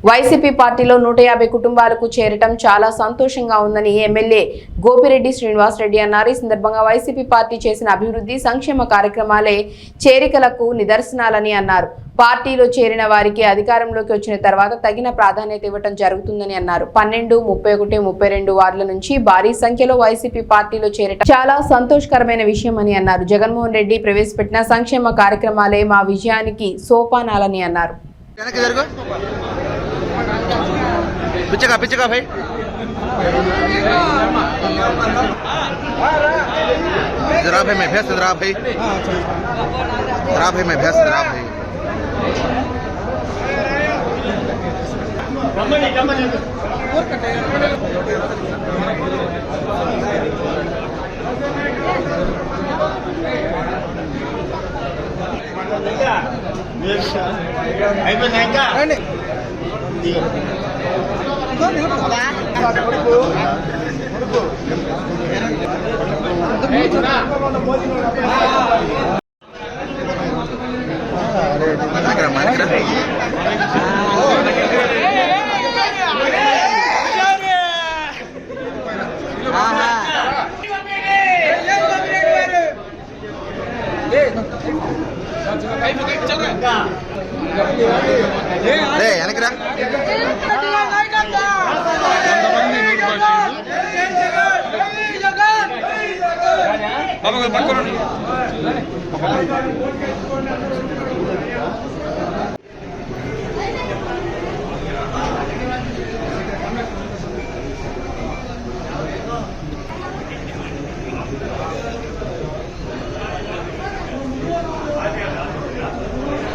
YCP పార్టీలో 150 కుటుంబాలకు చేరటం చాలా సంతోషంగా ఉందని ఎమ్మెల్యే గోపిరెడ్డి శ్రీనివాస్ రెడ్డి అన్నారు. ఈ సందర్భంగా వైసీపీ పార్టీ చేసిన అభివృద్ధి సంక్షేమ కార్యక్రమాలే చేరికలకు నిదర్శనాలని అన్నారు. పార్టీలో చేరిన వారికి అధికారంలోకి వచ్చిన తర్వాత తగిన ప్రాధాన్యత ఇవ్వడం జరుగుతుందని అన్నారు. 12, 31, 32 వార్డుల నుంచి భారీ సంఖ్యలో వైసీపీ పార్టీలో చేరటం చాలా సంతోషకరమైన విషయమని అన్నారు. జగన్మోహన్ రెడ్డి ప్రవేశపెట్టిన సంక్షేమ కార్యక్రమాలే మా విజయానికి సోపానాలని అన్నారు. पिचका भाई जरा भाई मैं भैंस जरा भाई मैं भैंस जरा भाई